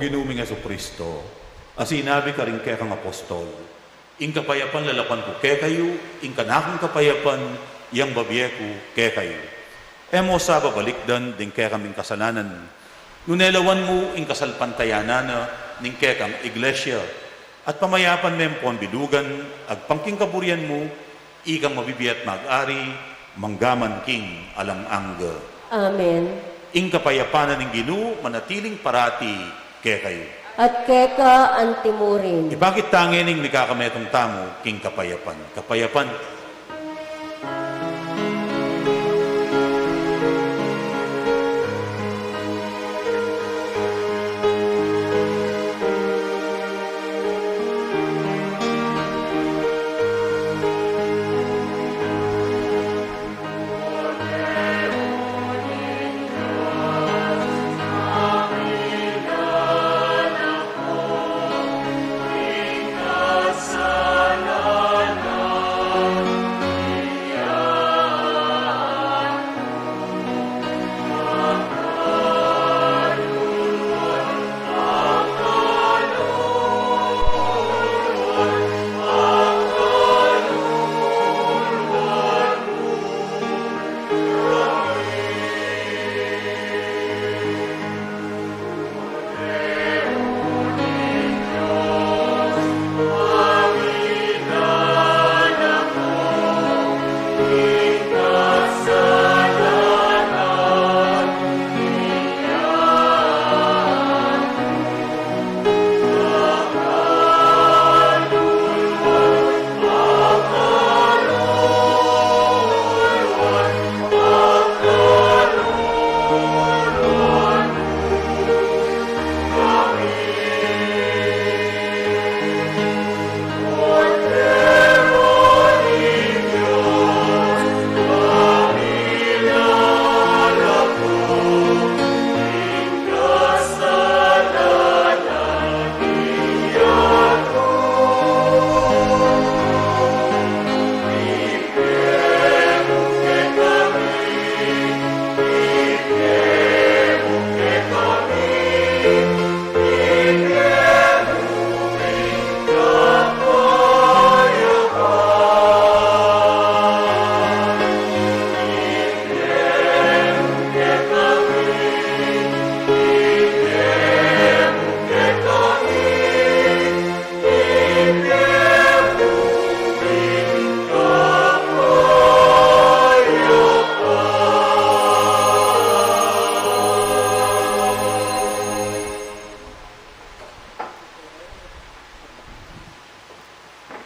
ginuming Kristo, asinabi ka rin kaya kang apostol, ing kapayapan lalapan ko kaya kayo, ing kanakang kapayapan, yang babiyeku kaya kayo. Emo sa babalikdan, din kaya kaming kasalanan, nunelawan mo ing kasalpantayanana, ning kaya kang iglesia, at pamayapan mempo ang bilugan, agpangking kaburian mo, ikang mabibiyat mag-ari, manggaman king alang angga. Amen. Ing kapayapanan ng Ginoo manatiling parati kaya kayo. At keka ang timurin. Bakit tangin ning nikakametong tamo king kapayapan? Kapayapan.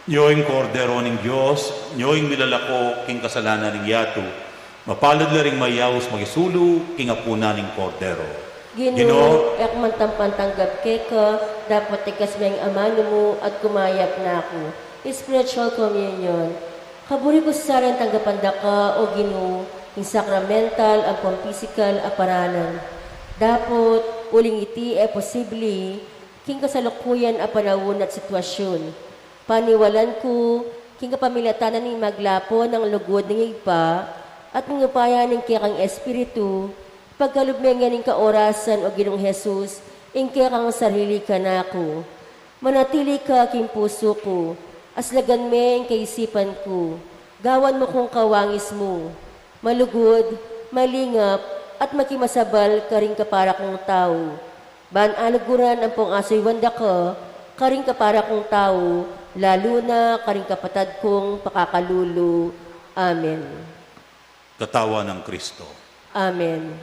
Nyoing kordero ng Diyos, nyoing milalako king kasalanan ng yato, mapalad la ring mayawos magisulu king apuna ng kordero. Ginoo, ek man tampantanggap keka, dapat ikas may amano mo at kumayap na ako. Spiritual communion. Kaburi ko sa rin tanggapan ka, o Ginoo, yung sacramental, ang physical aparanan. Dapat, uling iti posible, king kasalukuyan a panahon at sitwasyon. Paniwalan ko, king kapamilatanan ni maglapo ng lugod ng igpa, at ngupaya ng kikang espiritu, pagkalubmengan ng kaorasan o Ginong Jesus, ing kikang sarili ka na ako. Manatili ka king puso ko, aslagan me ang kaisipan ko, gawan mo kong kawangis mo, malugod, malingap, at makimasabal ka rin ka para kong tao. Ban aluguran ang pong asoy wanda ka, ka rin ka para kong tao, lalo na ka rin kapatad kong pakakalulu. Amen. Katawa ng Kristo. Amen.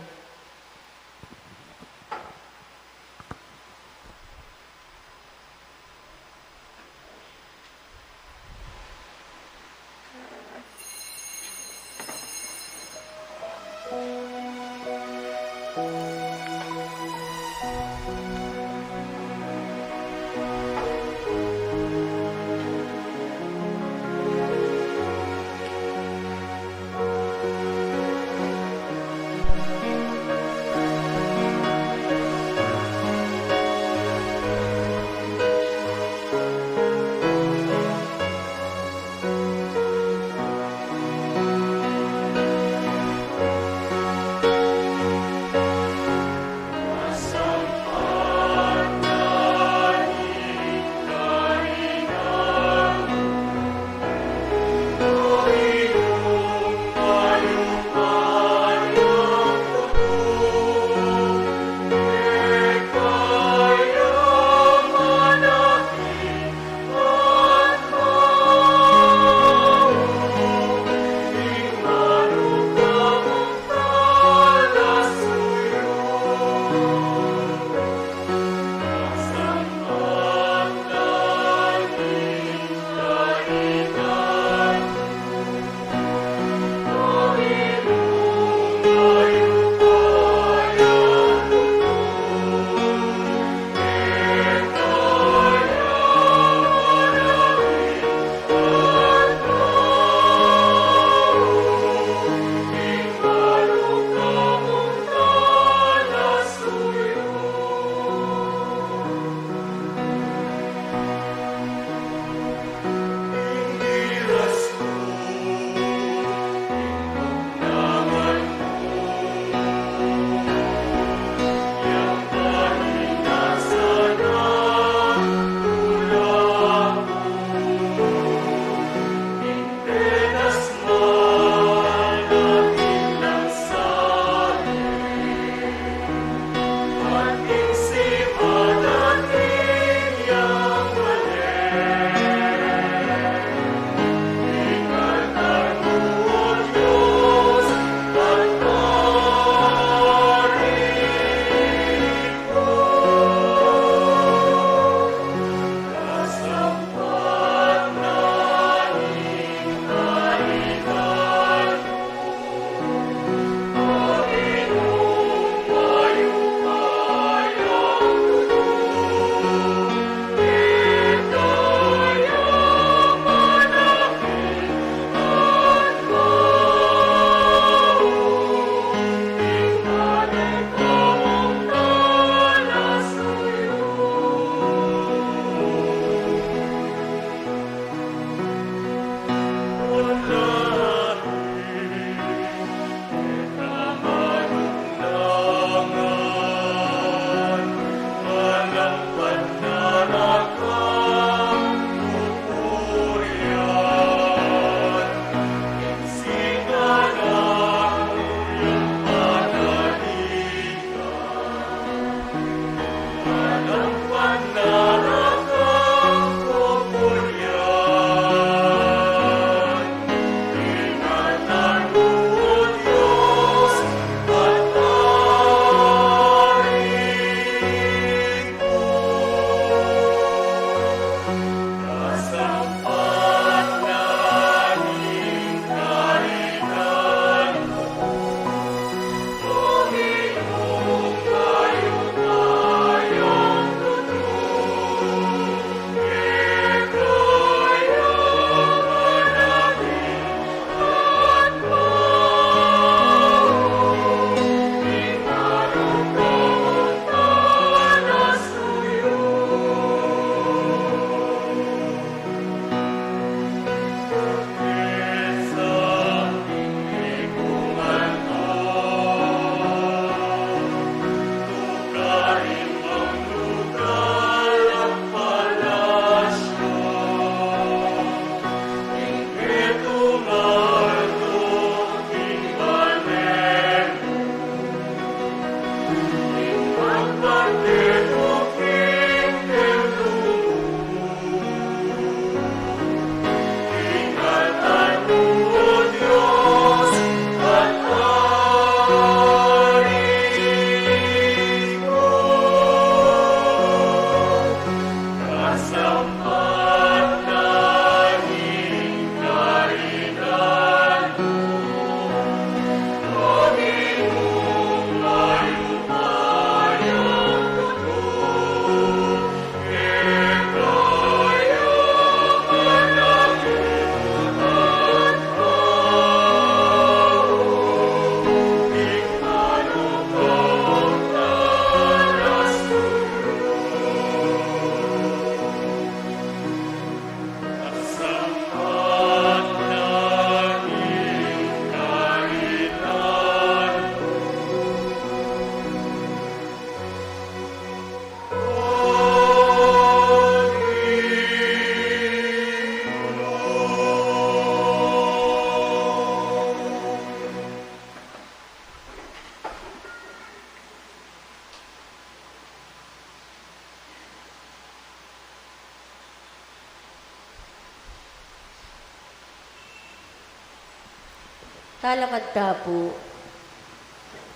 Talakad ta po.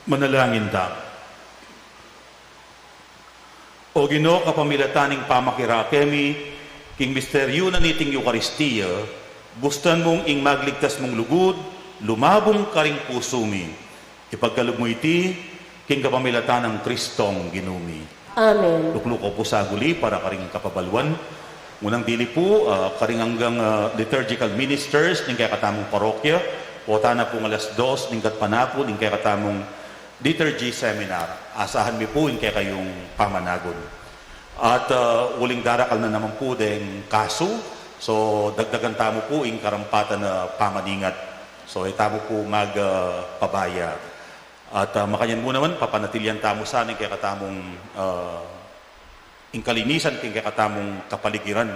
Manalangin ta. O Ginoo kapamilataning pamakirakemi, king misteryo na niting Eukaristiya, bustan mong ing magligtas mong lugod, lumabong karing pusumi. Ipagkalog mo iti, king kapamilatan ng Kristong ginumi. Amen. Lukluko po sa guli para karing kapabalwan. Unang dili po, karing hanggang liturgical ministers ning kaya katamong parokya, o tana po alas 2 ning katpanapo ning kaya katamong liturgy seminar. Asahan mi po ing kaya kayong pamanagon. At uling darakal na naman po ding kaso, so dagdagan tamo po ing karampatan na pamaningat. So itamo po magpabaya. At makanyan mo naman, papanatilyan tamo sa aning kaya katamong ing kalinisan king kaya katamong kapaligiran.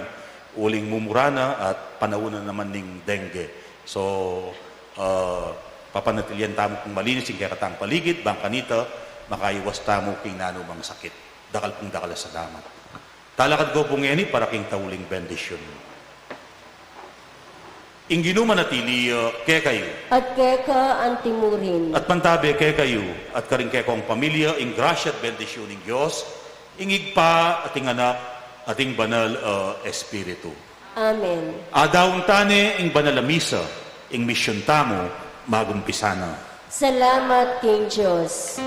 Uling mumurana at panaunan naman ning dengue. So papanatilyan tamo kung malinis ing kaya katang paligid, bangkanita, makaiwas tamo king nanumang sakit. Dakal pong dakal sa damat. Talakad ko pong eni para king tauling bendisyon. Ing ginuman natili kaya kayo. At keka ang timurin. At pantabi kaya kayo. At karing kaya ko ang pamilya, ing grasya at bendisyon ng Diyos, ing igpa ating anak, ating banal espiritu. Amen. Adawang tane, ing banal na misa, ing misyon tamo, magumpisana. Salamat King Diyos.